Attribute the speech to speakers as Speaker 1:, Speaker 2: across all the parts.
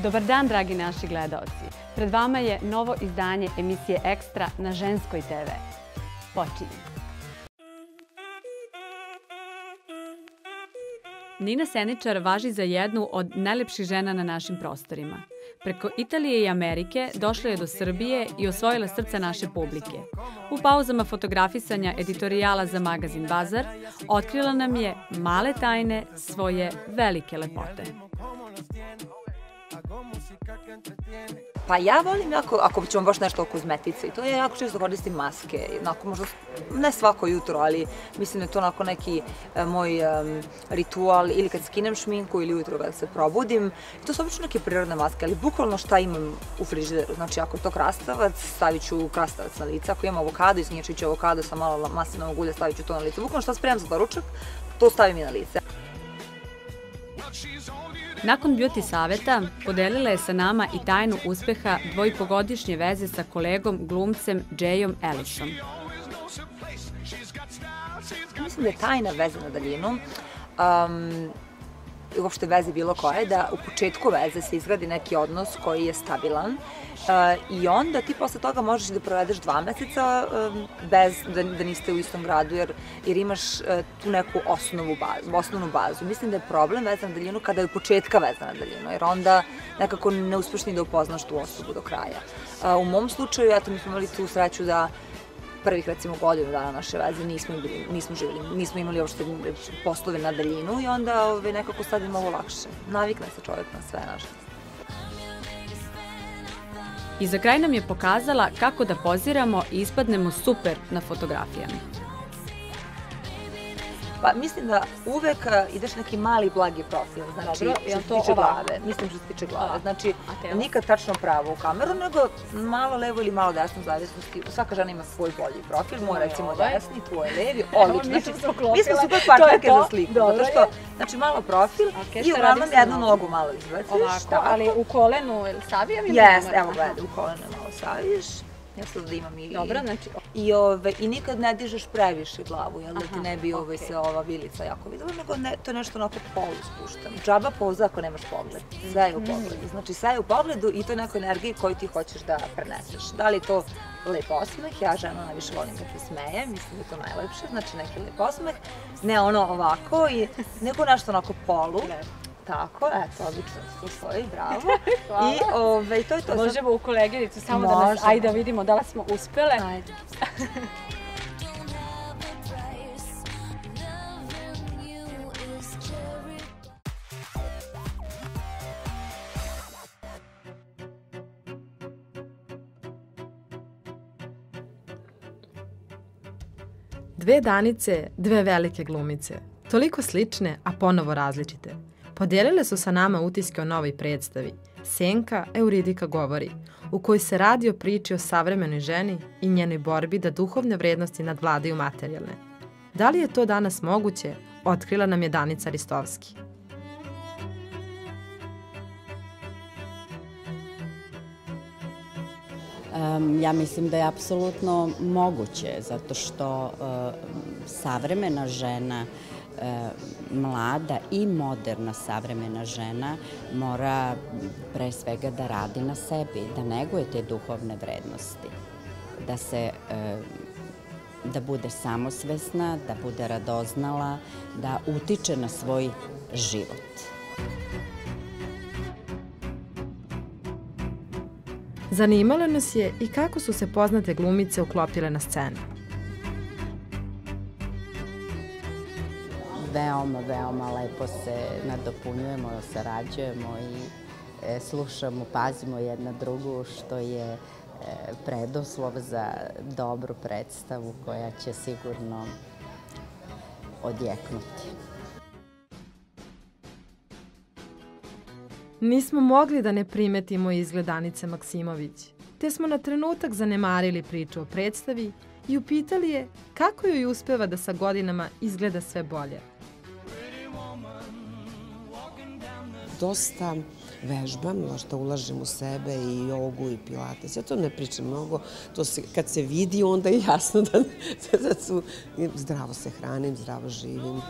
Speaker 1: Dobar dan, dragi naši gledaoci. Pred vama je novo izdanje emisije Ekstra na Ženskoj TV. Počinjemo. Nina Seničar važi za jednu od najlepših žena na našim prostorima. Preko Italije i Amerike došla je do Srbije i osvojila srca naše publike. U pauzama fotografisanja editorijala za magazin Bazar otkrila nam je male tajne svoje velike lepote.
Speaker 2: Pa ja volim jako, ako ćemo baš nešto o kozmetici, i to je jako često koristim maske, onako možda ne svako jutro, ali mislim da je to onako neki moj ritual ili kad skinem šminku ili ujutro kada se probudim. I to su obično neke prirodne maske, ali bukvalno šta imam u frižideru, znači ako je to krastavac, stavit ću krastavac na lice, ako imam avokado, iznječit ću avokado sa malo maslinovog ulja, stavit ću to na lice, bukvalno šta spremam za doručak, to stavim i na lice.
Speaker 1: Nakon beauty saveta podelila je sa nama i tajnu uspeha dvojpogodišnje veze sa kolegom glumcem Jayom Ellisom.
Speaker 2: Mislim da je tajna veza na daljinu, uopšte veze bilo koje, da u početku veze se izgradi neki odnos koji je stabilan i onda ti posle toga možeš da provedeš 2 meseca bez da niste u istom gradu jer imaš tu neku osnovnu bazu. Mislim da je problem veza na daljinu kada je u početka veza na daljinu, jer onda nekako ne uspeš ni da upoznaš tu osobu do kraja. U mom slučaju, eto, mi smo imali tu sreću da prvih, recimo, godinu dana naše veze nismo imali uopšte poslove na daljinu i onda nekako sad je malo lakše. Navikne se čovjek na sve, nažalost.
Speaker 1: I za kraj nam je pokazala kako da poziramo i ispadnemo super na fotografijama.
Speaker 2: Pa mislim da uvek ideš neki mali blagi profil, znači što se tiče glave, mislim što se tiče glave, znači nikad tačno pravo u kameru, nego malo levo ili malo desno, u zavisnosti, svaka žena ima svoj bolji profil, moj recimo desni, tvoj levi, odlično, znači mi smo super partnerke za sliku, zato što, znači malo profil i uglavnom jednu nogu malo izbaciš.
Speaker 3: Ovako, ali u kolenu savijam ili
Speaker 2: jeste, evo gledaj, u kolenu malo saviš. Ja sad da imam i...
Speaker 3: Dobro, znači...
Speaker 2: I nikad ne dižeš previše glavu, jel da ti ne bi se ova vilica jako videla, nego to je nešto onako polu spuštano. Džaba poza ako nemaš pogled. Sve je u pogledu. Znači sve je u pogledu i to je neka energija koju ti hoćeš da preneseš. Da li je to lep osmeh, ja ženu najviše volim kad se smeje, mislim da je to najlepše, znači neki lep osmeh, ne ono ovako, nego nešto onako polu. Tako, eto, odlično se stoji, bravo. I to je to.
Speaker 3: Možemo u koleginicu samo da nas, ajde da vidimo da li smo uspele.
Speaker 2: Ajde.
Speaker 4: Dve Danice, dve velike glumice. Toliko slične, a ponovo različite. Podelile su sa nama utiske o novoj predstavi Senka Euridika govori, u kojoj se radi o priči o savremenoj ženi i njenoj borbi da duhovne vrednosti nadvladaju materijalne. Da li je to danas moguće, otkrila nam je Danica Ristovski.
Speaker 5: Ja mislim da je apsolutno moguće, zato što savremena žena, mlada i moderna savremena žena mora pre svega da radi na sebi, da neguje te duhovne vrednosti, da bude samosvesna, da bude radoznala, da utiče na svoj život.
Speaker 4: Zanimalo nas je i kako su se poznate glumice uklopile na scenu.
Speaker 5: Veoma lepo se nadopunjujemo, sarađujemo i slušamo, pazimo jedna drugu, što je preduslov za dobru predstavu koja će sigurno odjeknuti.
Speaker 4: Nismo mogli da ne primetimo izgled Danice Maksimović, te smo na trenutak zanemarili priču o predstavi i upitali je kako joj uspeva da sa godinama izgleda sve bolje.
Speaker 6: Dosta vežbam, možda ulažem u sebe i jogu i pilates. Ja to ne pričam mnogo, kad se vidi onda je jasno da zdravo se hranim, zdravo živim.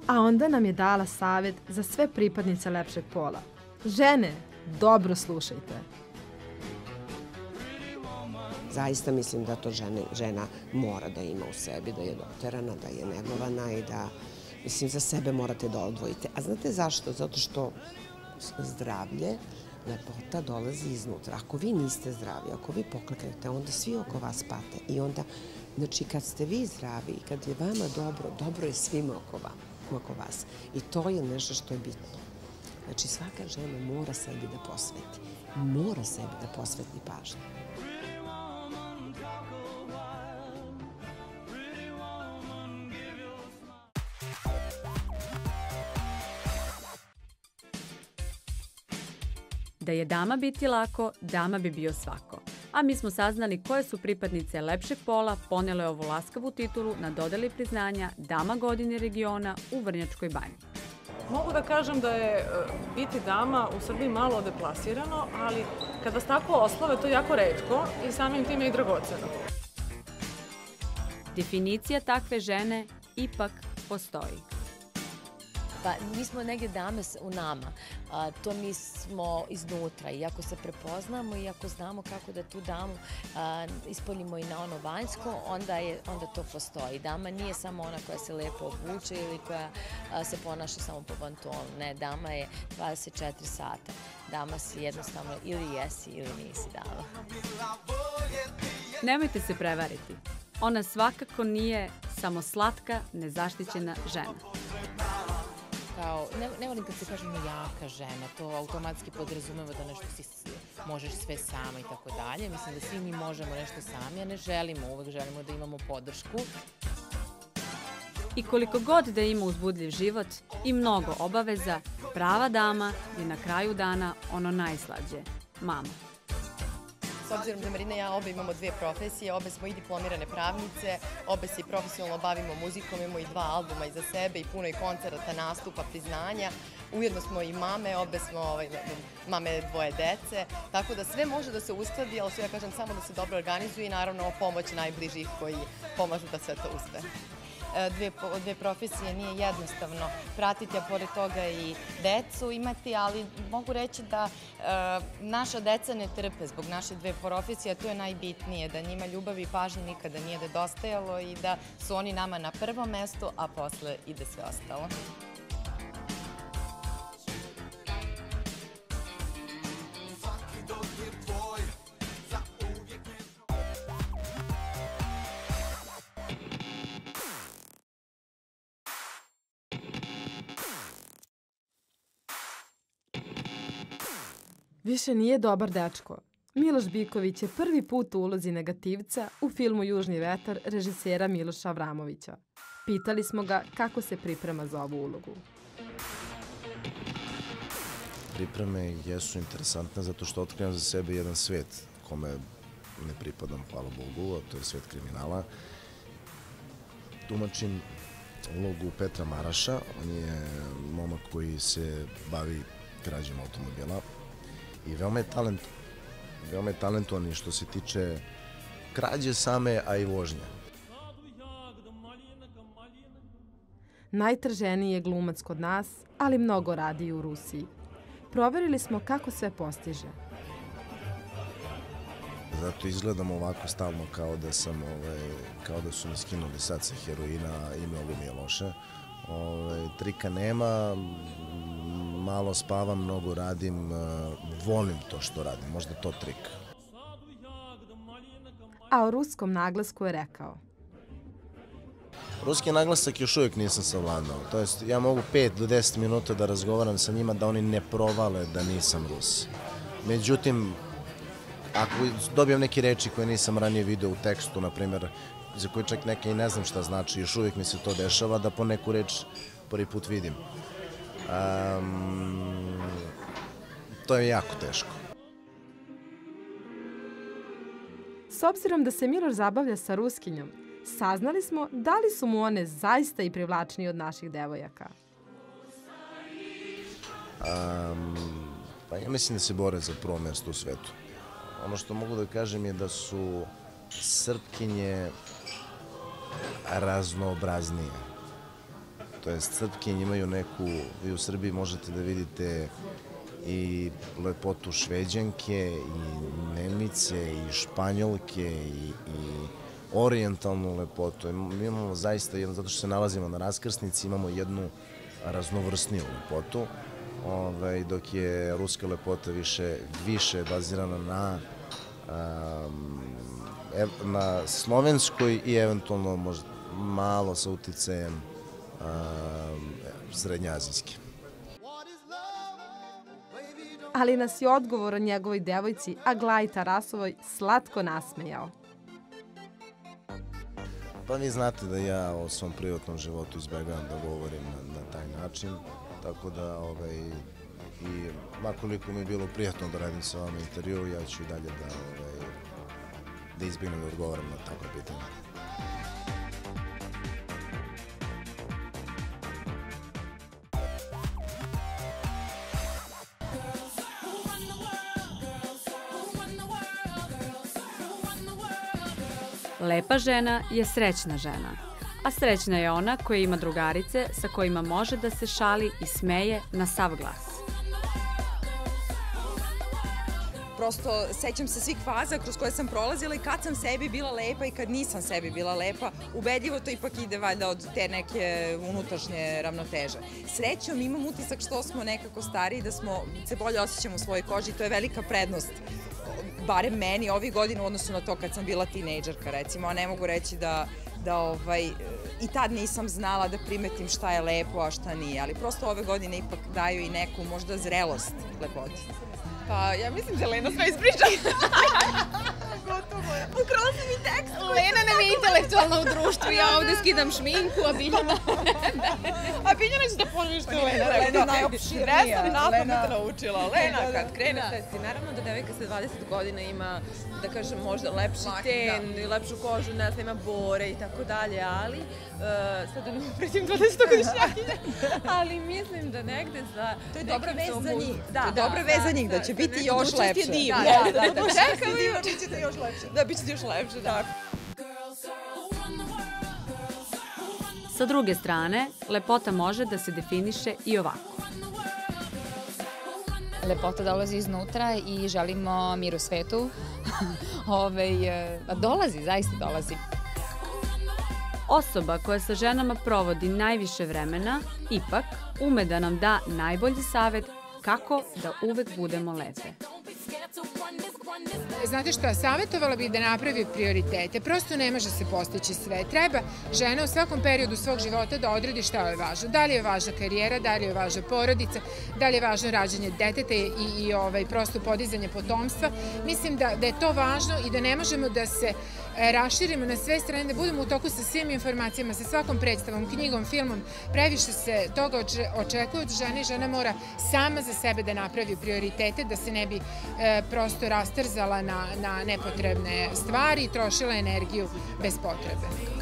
Speaker 4: A onda nam je dala savjet za sve pripadnice lepšeg pola. Žene, dobro slušajte.
Speaker 6: Zaista mislim da to žena mora da ima u sebi, da je doterana, da je negovana i da, mislim, za sebe morate da odvojite. A znate zašto? Zato što zdravlje, lepota dolazi iznutra. Ako vi niste zdravi, ako vi pokleknete, onda svi oko vas pate. I onda, znači, kad ste vi zdravi i kad je vama dobro, dobro je svima oko vas. I to je nešto što je bitno. Znači, svaka žena mora sebi da posveti. Mora sebi da posveti pažnju.
Speaker 1: Da je dama biti lako, dama bi bio svako. A mi smo saznali koje su pripadnice lepšeg pola ponele ovu laskavu titulu na dodeli priznanja Dama godine regiona u Vrnjačkoj Banji.
Speaker 7: Mogu da kažem da je biti dama u Srbiji malo deplasirano, ali kad vas tako oslave, to je jako retko i samim time i dragoceno.
Speaker 1: Definicija takve žene ipak postoji.
Speaker 8: Pa mi smo negdje dame u nama, to mi smo iznutra i ako se prepoznamo i ako znamo kako da tu damu ispoljimo i na ono vanjsko, onda to postoji. Dama nije samo ona koja se lepo obuče ili koja se ponaša samo po bantonu. Ne, dama je 24 sata. Dama si jednostavno ili jesi ili nisi dama.
Speaker 1: Nemojte se prevariti. Ona svakako nije samo slatka, nezaštićena žena.
Speaker 9: Ne volim kad se kaže jaka žena, to automatski podrazumeva da nešto možeš sve sama i tako dalje. Mislim da svi mi možemo nešto sami, a ne želimo, uvek želimo da imamo podršku.
Speaker 1: I koliko god da ima uzbudljiv život i mnogo obaveza, prava dama je na kraju dana ono najslađe, mama.
Speaker 10: S obzirom da Marina i ja obe imamo dve profesije, obe smo i diplomirane pravnice, obe se i profesionalno bavimo muzikom, imamo i 2 albuma iza sebe i puno i koncerata, nastupa, priznanja. Ujedno smo i mame, obe smo mame 2 dece, tako da sve može da se uskladi, ali ja kažem samo da se dobro organizuje i naravno pomoć najbližih koji pomažu da sve to uspe. Dve profesije nije jednostavno pratiti, a pored toga i decu imati, ali mogu reći da naša deca ne trpe zbog naše dve profesije, a to je najbitnije, da njima ljubavi i pažnje nikada nije nedostajalo i da su oni nama na prvom mestu, a posle ide sve ostalo.
Speaker 4: Više nije dobar dečko. Miloš Biković je prvi put u ulozi negativca u filmu Južni vetar režisera Miloša Avramovića. Pitali smo ga kako se priprema za ovu ulogu.
Speaker 11: Pripreme jesu interesantne zato što otkrivam za sebe jedan svet kome ne pripadam, hvala Bogu, a to je svet kriminala. Tumačim ulogu Petra Maraša, on je momak koji se bavi krađom automobila. I veoma je talentovan što se tiče krađe same, a i vožnje.
Speaker 4: Najtraženiji je glumac kod nas, ali mnogo radi i u Rusiji. Proverili smo kako sve postiže.
Speaker 11: Zato izgledam ovako stalno kao da su mi skinuli sad sa heroina i mnogo mi je loše. Trika nema, malo spavam, mnogo radim, volim to što radim, možda to trik.
Speaker 4: A o ruskom naglasku je rekao.
Speaker 11: Ruski naglasak još uvijek nisam savladao, to jest ja mogu 5 do 10 minuta da razgovaram sa njima da oni ne provale da nisam Rus. Međutim, ako dobijem neke reči koje nisam ranije video u tekstu, na primjer, za koje čak neke i ne znam šta znači, još uvijek mi se to dešava da po neku reč prvi put vidim. To je jako teško.
Speaker 4: S obzirom da se Miloš zabavlja sa Ruskinjom, saznali smo da li su mu one zaista i privlačnije od naših devojaka.
Speaker 11: Pa ja mislim da se bore za prvo mjesto u svetu. Ono što mogu da kažem je da su Srpkinje raznobraznije. to jest Srpkinje imaju neku, vi u Srbiji možete da vidite i lepotu Šveđanke, i Nemice, i Španjolke, i orijentalnu lepotu. Mi imamo zaista, zato što se nalazimo na raskrsnici, imamo jednu raznovrsniju lepotu, dok je ruska lepota više bazirana na slovenskoj i eventualno možda malo sa uticajem srednjoazijske.
Speaker 4: Ali nas je odgovor o njegovoj devojci Aglaji Tarasovoj slatko nasmejao.
Speaker 11: Pa vi znate da ja o svom privatnom životu izbegavam da govorim na taj način, tako da i makoliko mi je bilo prijatno da radim sa vama intervju, ja ću i dalje da izbjegnem da odgovaram na takve pitanje.
Speaker 1: Lepa žena je srećna žena, a srećna je ona koja ima drugarice sa kojima može da se šali i smeje na sav glas.
Speaker 12: Prosto sećam se svih faza kroz koje sam prolazila i kad sam sebi bila lepa i kad nisam sebi bila lepa, ubedljivo to ipak ide valjda od te neke unutrašnje ravnoteže. Srećom imam utisak što smo nekako stariji, da se bolje osjećamo u svojoj koži i to je velika prednost, barem meni ovih godina u odnosu na to kad sam bila tinejdžerka, recimo, a ne mogu reći da i tad nisam znala da primetim šta je lepo, a šta nije, ali prosto ove godine ipak daju i neku možda zrelost lepoti.
Speaker 13: Pa ja mislim da Lena sve ispriča.
Speaker 12: Gotovo je. Ukrala si mi tekst.
Speaker 13: Lena nam je intelektualna u društvu, ja ovde skidam šminku, a Biljana... A Biljana će da ponovi što je Lena.
Speaker 12: Lena je najopširnija.
Speaker 13: Ja sam napamet naučila. Lena, kad krenete, naravno da devojka sa 20 godina ima, da kažem, možda lepši ten, lepšu kožu, ne znam, ima bore i tako dalje, ali sad da ne upretim 20-godišnjakinja, ali mislim da negde za...
Speaker 12: To je dobra vez za njih.
Speaker 13: Da,
Speaker 12: to je dobra vez za njih, da će biti još lepše.
Speaker 13: Budućnost je divna.
Speaker 12: Da, čekaj, bit ćete još lepše.
Speaker 13: Da, bit ćete još lepše, da.
Speaker 1: Sa druge strane, lepota može da se definiše i ovako.
Speaker 14: Lepota dolazi iznutra i želimo mir u svetu. Dolazi, zaista dolazi.
Speaker 1: Osoba koja sa ženama provodi najviše vremena, ipak ume da nam da najbolji savet kako da uvek budemo lepe.
Speaker 15: Znate šta, savjetovala bih da napravi prioritete. Prosto ne može se postići sve. Treba žena u svakom periodu svog života da odredi šta je važno. Da li je važna karijera, da li je važna porodica, da li je važno rađanje deteta i prosto podizanje potomstva. Mislim da je to važno i da ne možemo da se raširimo na sve strane, da budemo u toku sa svim informacijama, sa svakom predstavom, knjigom, filmom. Previše se toga očekuje od žene i žena mora sama za sebe da napravi prioritete, da se ne bi prosto rastrzala na nepotrebne stvari i trošila energiju bez potrebe.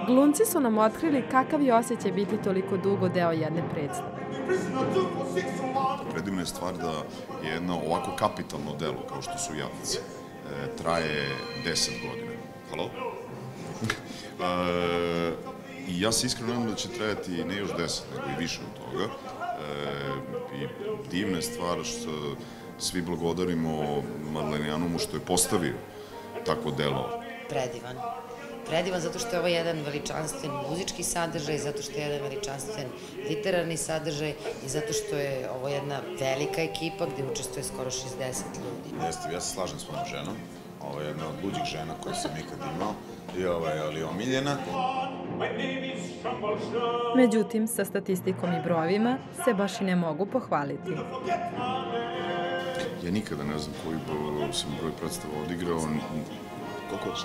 Speaker 4: Glumci su nam otkrili kakav je osjećaj biti toliko dugo deo jedne predstave.
Speaker 16: Predivna je stvar da je jedno ovako kapitalno delo, kao što su Jadnice, traje 10 godina. Halo? I ja se iskreno nadam da će trajati ne još 10, nego i više od toga. I divna je stvar što svi blagodarimo Marlenijanumu što je postavio takvo delo.
Speaker 17: Predivan. Predivan zato što je ovo jedan veličanstven muzički sadržaj, zato što je jedan veličanstven literarni sadržaj i zato što je ovo jedna velika ekipa gde učestvuje skoro 60 ljudi.
Speaker 16: Jeste, ja se slažem s mojom ženom. Ovo je jedna od luđih žena koje sam ikad imao i ova je ali omiljena.
Speaker 4: Međutim, sa statistikom i brojevima se baš i ne mogu pohvaliti.
Speaker 16: Ja nikada ne znam koji sam broj predstava odigrao. Koliko?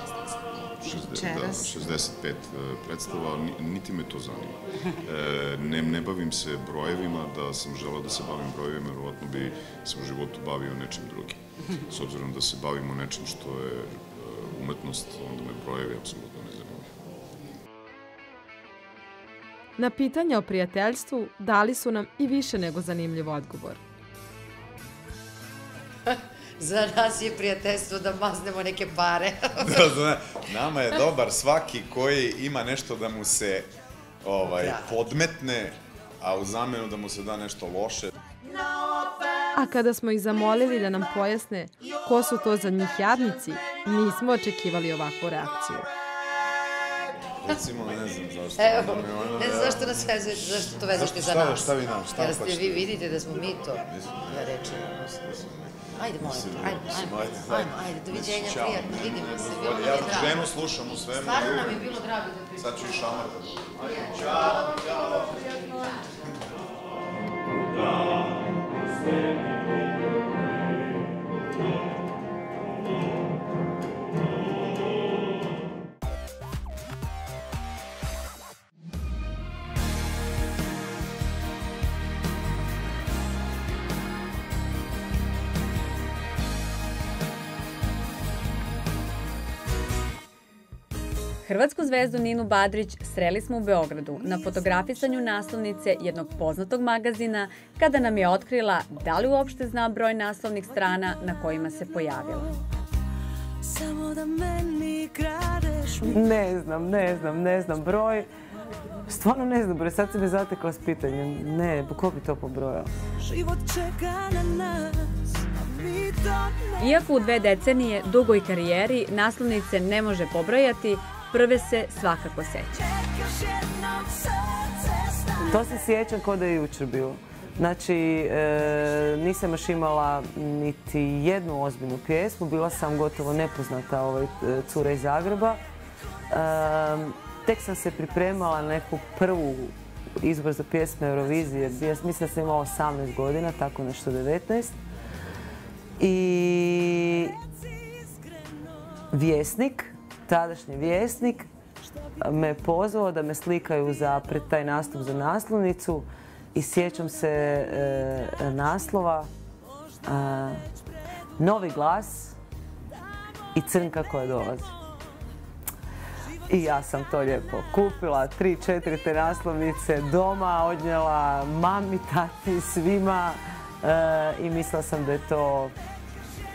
Speaker 16: 65 predstava, niti me to zanima. Ne bavim se brojevima, da sam želeo da se bavim brojevima, verovatno bi se u životu bavio nečim drugim. S obzirom da se bavimo nečim što je umetnost, onda me brojevi apsolutno ne zanimaju.
Speaker 4: Na pitanje o prijateljstvu dali su nam i više nego zanimljiv odgovor.
Speaker 17: Za nas je prijateljstvo da maznemo neke pare.
Speaker 18: Nama je dobar svaki koji ima nešto da mu se podmetne, a u zamenu da mu se da nešto loše.
Speaker 4: A kada smo ih zamolili da nam pojasne ko su to za njih jadnici, nismo očekivali ovakvu reakciju.
Speaker 18: Recimo, ne znam zašto.
Speaker 17: Evo, ne znam zašto nas vezujete, zašto to vezujete za nas.
Speaker 18: Šta vi nam?
Speaker 17: Jer ste vi vidite da smo mi to. Ja rečem. Ajde, molim te, ajde, doviđenja, prijatno, vidimo se, bilo nam je drago.
Speaker 18: Ja ženu slušam u svemu.
Speaker 17: Stvarno nam je bilo drago da pričam.
Speaker 18: Sad ću i šamar.
Speaker 17: Ćao, ćao.
Speaker 1: Hrvatsku zvezdu Ninu Badrić sreli smo u Beogradu na fotografisanju naslovnice jednog poznatog magazina kada nam je otkrila da li uopšte zna broj naslovnih strana na kojima se pojavila.
Speaker 19: Ne znam broj. Stvarno ne znam broj, sad se me zatekla s pitanjem. Ne, ko bi to pobrojao?
Speaker 1: Iako u 2 decenije dugoj karijeri naslovnice ne može pobrojati, prve se svakako seća.
Speaker 19: To se sjećam kao da je jučer bilo. Znači, nisam još imala niti jednu ozbiljnu pjesmu, bila sam gotovo nepoznata cura iz Zagreba. Tek sam se pripremala na neku prvu izbor za pjesme Eurovizije. Mislim da sam imala 18 godina, tako nešto 19. I Vjesnik, tadašnji Vjesnik, me pozvao da me slikaju pred taj nastup za naslovnicu i sjećam se naslova Novi glas i Crnka koja dolazi. I ja sam to lijepo kupila, 3-4 te naslovnice, doma odnijela mami, tati, svima i mislila sam da je to,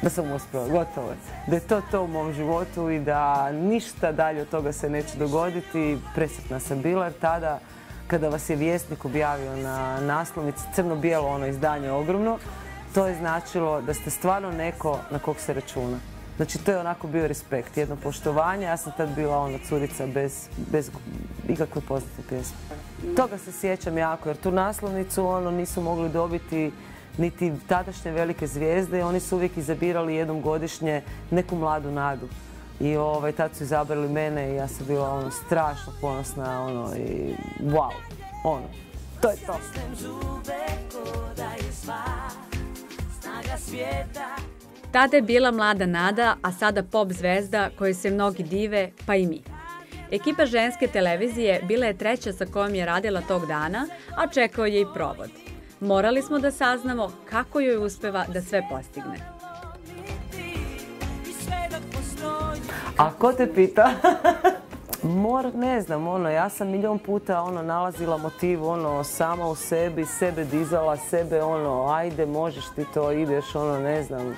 Speaker 19: da sam uspjela, gotovo. Da je to u mom životu i da ništa dalje od toga se neće dogoditi. Presretna sam bila jer tada kada vas je Vjesnik objavio na naslovnici, crno-bijelo ono izdanje ogromno, to je značilo da ste stvarno neko na kog se računa. Znači to je onako bio respekt, jedno poštovanje. Ja sam tad bila ona curica bez ikakve poznate pjesme. Toga se sjećam jako jer tu naslovnicu nisu mogli dobiti niti tadašnje velike zvijezde. Oni su uvijek izabirali jednom godišnje neku mladu nadu. I tad su izabrali mene i ja sam bila strašno ponosna i wow, to je to.
Speaker 1: Tada je bila mlada nada, a sada pop zvezda kojoj se mnogi dive, pa i mi. Ekipa ženske televizije bila je treća sa kojom je radila tog dana, a čekao je i provod. Morali smo da saznamo kako joj uspeva da sve postigne.
Speaker 19: A ko te pita? Ne znam, ja sam milion puta nalazila motiv sama u sebi, sebe dizala, sebe ajde možeš ti to, ideš ne znam,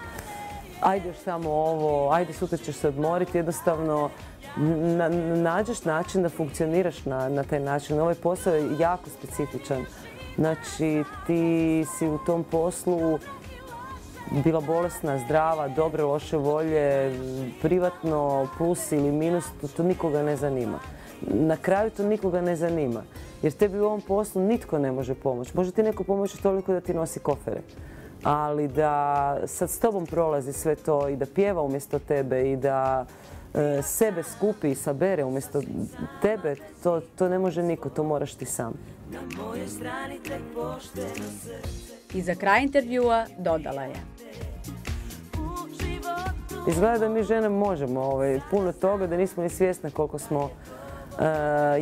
Speaker 19: ajde još samo ovo, ajde sutra ćeš se odmoriti, jednostavno nađeš način da funkcioniraš na taj način. Ovaj posao je jako specifičan. Znači ti si u tom poslu bila bolesna, zdrava, dobre, loše volje, privatno, plus ili minus, to nikoga ne zanima. Na kraju to nikoga ne zanima, jer tebi u ovom poslu nitko ne može pomoći. Može ti neko pomoći toliko da ti nosi kofere, ali da sad s tobom prolazi sve to i da pjeva umjesto tebe i da sebe skupi i sabere umjesto tebe, to ne može niko, to moraš ti sam.
Speaker 1: I za kraj intervjua dodala je:
Speaker 19: Izgleda da mi žene možemo puno toga, da nismo ni svjesne koliko smo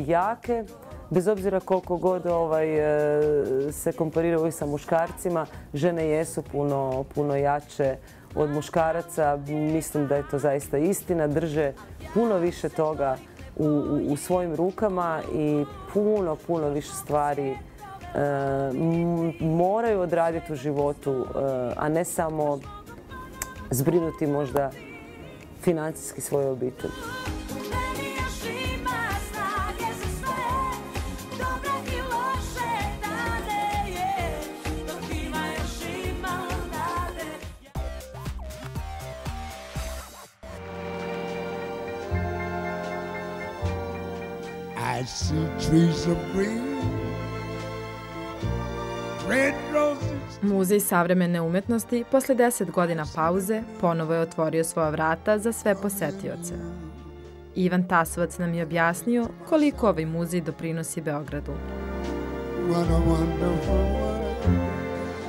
Speaker 19: jake. Bez obzira koliko god se kompariraju sa muškarcima, žene jesu puno jače od muškaraca. Mislim da je to zaista istina. Drže puno više toga u svojim rukama i puno više stvari moraju odraditi u životu, a ne samo zbrinuti možda financijski svoju obitelj.
Speaker 4: I see trees of green, red roses. Muzej savremene umetnosti posle 10 godina pauze ponovo je otvorio svoja vrata za sve posetioce. Ivan Tasovac nam je objasnio koliko ovaj muzej doprinosi Beogradu.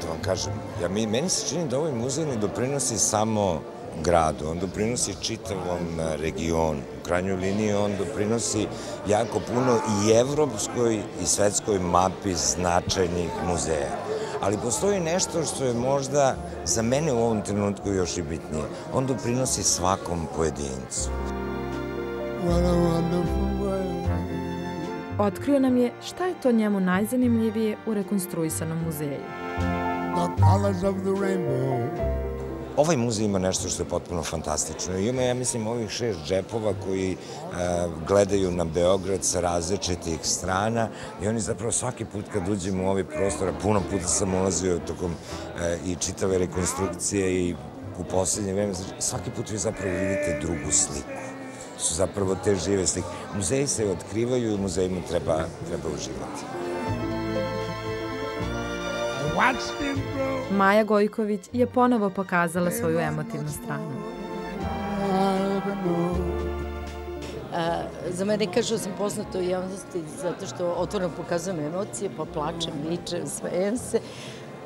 Speaker 20: Da vam kažem, meni se čini da ovaj muzej ne doprinosi samo gradu, on doprinosi čitavom regionu. U krajnjoj liniji on doprinosi jako puno i evropskoj i svetskoj mapi značajnih muzeja. Ali postoji nešto što je možda za mene u ovom trenutku još i bitnije. On doprinosi svakom pojedincu.
Speaker 4: Otkrio nam je šta je to njemu najzanimljivije u rekonstruisanom muzeju.
Speaker 20: Ovaj muzej ima nešto što je potpuno fantastično. Ima, ja mislim, ovih 6 džepova koji gledaju na Beograd sa različitih strana i oni zapravo svaki put kad uđemo u ovaj prostor, puno puta sam ulazio tokom i čitave rekonstrukcije i u poslednje vreme, svaki put vi zapravo vidite drugu sliku. To su zapravo te žive slike. Muzeji se otkrivaju i muzejima treba uživati.
Speaker 4: Maja Gojković je ponovo pokazala svoju emotivnu stranu.
Speaker 5: Za mene kažu sam poznata u javnosti zato što otvoreno pokazujem emocije, pa plačem, vičem, smejem se.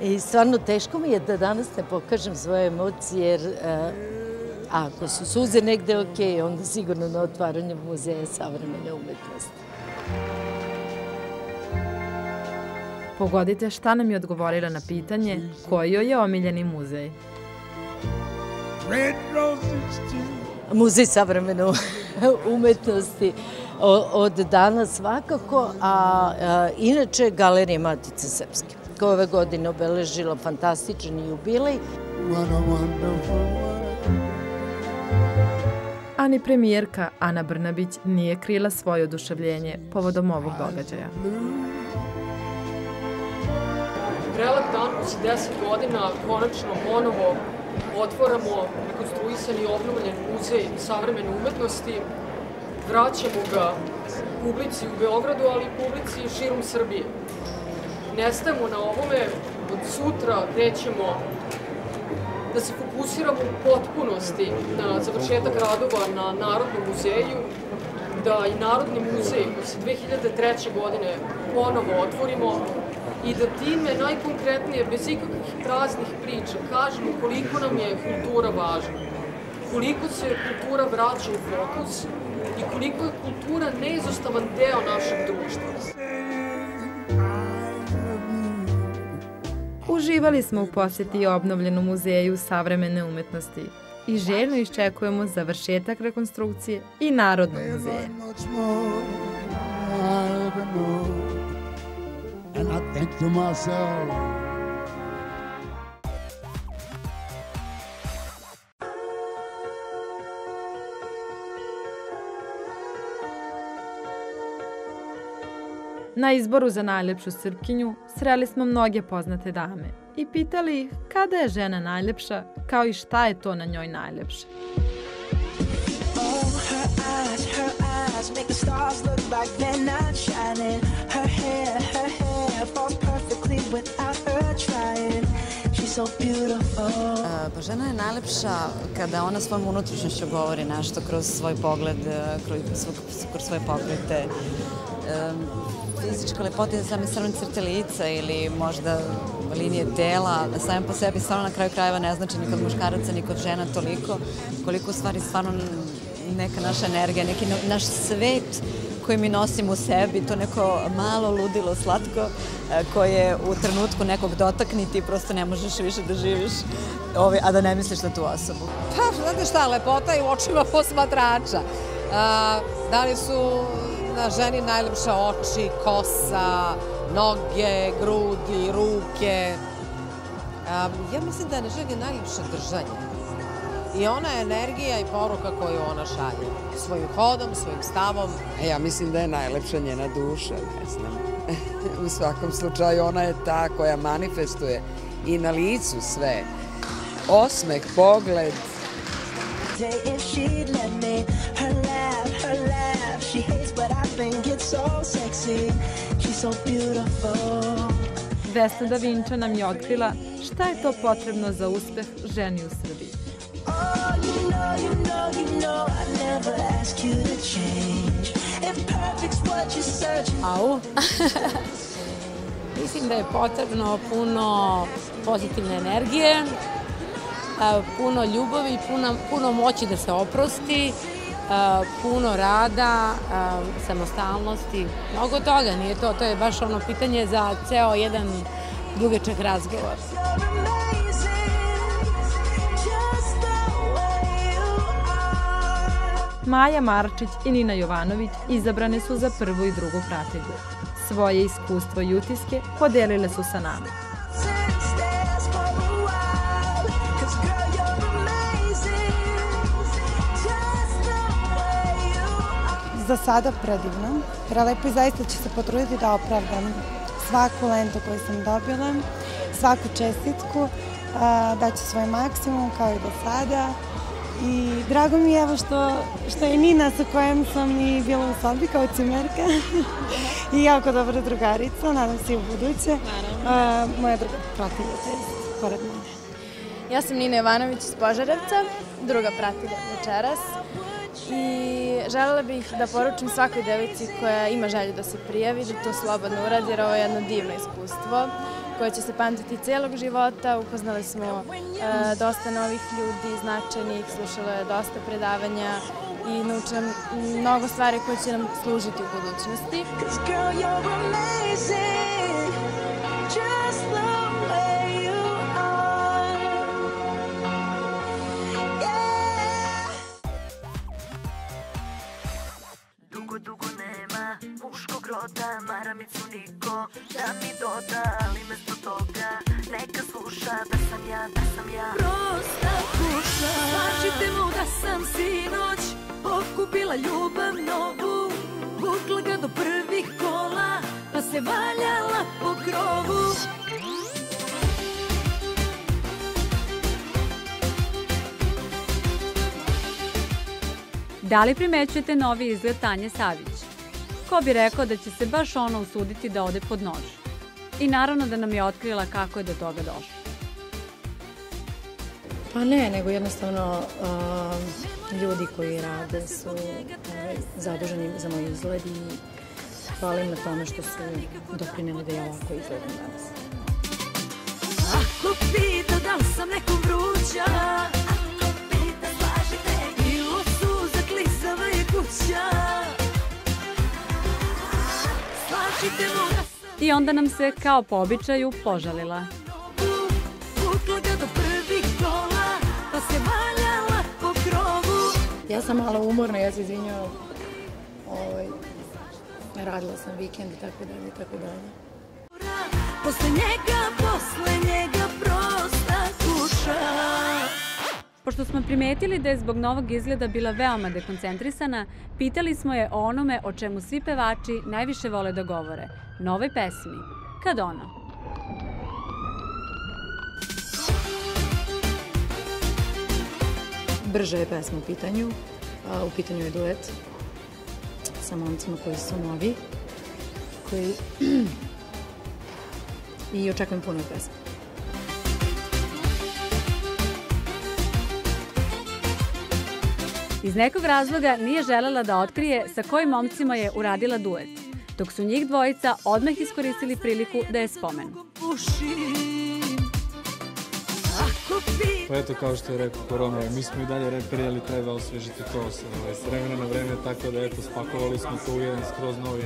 Speaker 5: I stvarno teško mi je da danas ne pokažem svoje emocije, jer ako su suze negde okej, onda sigurno na otvaranju Muzeja savremene umetnosti.
Speaker 4: Pogodite šta nam je odgovorila na pitanje koji joj je omiljeni muzej.
Speaker 5: Muzej savremene umetnosti od danas svakako, a inače Galerija Matice Srpske, koja ove godine obeležila fantastičan jubilej.
Speaker 4: A ni premijerka Ana Brnabić nije krila svoje oduševljenje povodom ovog događaja.
Speaker 21: Prelep dan, posle 10 godina, konačno ponovo otvaramo rekonstruisani i obnovljen muzej savremene umetnosti. Vraćamo ga publici u Beogradu, ali i publici širom Srbije. Ne stajemo na ovome, od sutra krećemo da se fokusiramo u potpunosti na završetak radova na Narodnom muzeju, da i Narodni muzej posle 2003. godine ponovo otvorimo i da time najkonkretnije, bez ikakvih praznih priča, kažemo koliko nam je kultura važna, koliko se kultura vraća u fokus i koliko je kultura neizostavan deo našeg društva.
Speaker 4: Uživali smo u posjeti obnovljenom muzeju savremene umetnosti i željno iščekujemo završetak rekonstrukcije i Narodnog muzeja.
Speaker 22: And I think to myself,
Speaker 4: Na izboru za najlepšu Srpkinju sreli smo mnoge poznate dame i pitali ih kada je žena najlepša, kao i šta je to na njoj najlepše.
Speaker 23: Pa žena je najlepša kada ona svojom unutrašnjošću govori nešto kroz svoj pogled, kroz svoje pokrete. fizička lepota je same crvene crte lica ili možda linije tela, same po sebi stvarno na kraju krajeva ne znači ni kod muškaraca ni kod žena toliko, koliko u stvari stvarno neka naša energija, neki naš svet koji mi nosimo u sebi, to neko malo ludilo slatko koje u trenutku nekog dotakni ti prosto ne možeš više da živiš, a da ne misliš na tu osobu.
Speaker 2: Pa, znate šta, lepota je u očima posmatrača. Da li su na ženi najlepše oči, kosa, noge, grudi, ruke. Ja mislim da je na ženi najlepše držanje. I ona je energija i poruka koju ona šalje. Svojim hodom, svojim stavom.
Speaker 3: Ja mislim da je najlepša njena duša, ne znam. U svakom slučaju ona je ta koja manifestuje i na licu sve. Osmeh, pogled.
Speaker 4: Vesna Da Vinča nam je otkrila šta je to potrebno za uspeh ženi u Srbiji.
Speaker 6: Au. Mislim da je potrebno puno pozitivne energije, puno ljubavi, puno moći da se oprosti, puno rada, samostalnosti, mnogo toga, nije to, to je baš ono pitanje za ceo jedan dugačak razgovor.
Speaker 4: Maja Marčić i Nina Jovanović izabrane su za prvu i drugu pratilju. Svoje iskustvo i utiske podelile su sa nama.
Speaker 24: Za sada predivno, prelepo i zaista ću se potruditi da opravdam svaku lentu koju sam dobila, svaku čestitku, daću svoj maksimum kao i do sada. I drago mi je evo što je Nina sa kojom sam i bila u sobi kao cimerka i jako dobra drugarica, nadam se i u buduće. Moja druga pratilja, to je pored mene.
Speaker 25: Ja sam Nina Jovanović iz Požarevca, druga pratilja večeras. I želela bih da poručim svakoj devojci koja ima želju da se prijavi, da to slobodno uradi, jer ovo je jedno divno iskustvo koje će se pamtiti celog života. Upoznali smo dosta novih ljudi, značajnih, slušala je dosta predavanja i naučila mnogo stvari koje će nam služiti u budućnosti.
Speaker 26: Dugo nema muškog roda, maramicu niko da mi doda, ali mesto toga neka sluša da sam ja prosta kuša. Slažite mu da sam sinoć pokupila ljubav novu, vukla ga do prvih kola pa se valjala po krovu.
Speaker 1: Da li primećujete novi izgled Tanje Savić? Ko bi rekao da će se baš ona usuditi da ode pod nož? I naravno da nam je otkrila kako je do toga došlo.
Speaker 27: Pa ne, nego jednostavno ljudi koji rade su zaduženi za moj izgled i hvala im na tome što su doprineli da ja ovako izgledam danas.
Speaker 26: Ako pita da li sam nekom vruća,
Speaker 1: I onda nam se, kao po običaju, požalila.
Speaker 27: Ja sam malo umorna, ja se izvinjavam. Radila sam vikend i tako dalje, i tako dalje.
Speaker 26: Posle njega prosta kuša.
Speaker 1: Pošto smo primetili da je zbog novog izgleda bila veoma dekoncentrisana, pitali smo je o onome o čemu svi pevači najviše vole da govore, novoj pesmi. Kad ono?
Speaker 27: Brža je pesma u pitanju je duet sa momcima koji su novi, i očekujem puno pesma.
Speaker 1: Iz nekog razloga nije želela da otkrije sa kojim momcima je uradila duet. dok su njih dvojica odmah iskoristili priliku da je spomenu.
Speaker 7: Pa eto, kao što je rekao Korona, mi smo i dalje reperi, ali treba osvežiti to s vremena na vreme, tako da eto, spakovali smo to u jedan skroz novi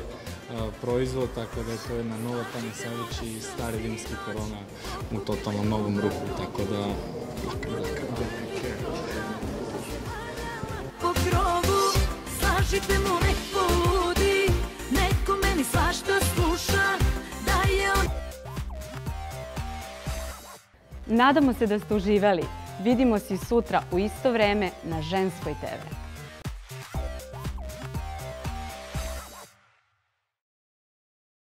Speaker 7: proizvod, tako da je to jedna nova Tanja Savić i stari rimski Korona u totalno novom ruku, tako da...
Speaker 26: Po grobu slažite mu nek poludi, neko meni svašta sluša, da je on...
Speaker 1: Nadamo se da ste uživali. Vidimo se sutra u isto vreme na Ženskoj TV.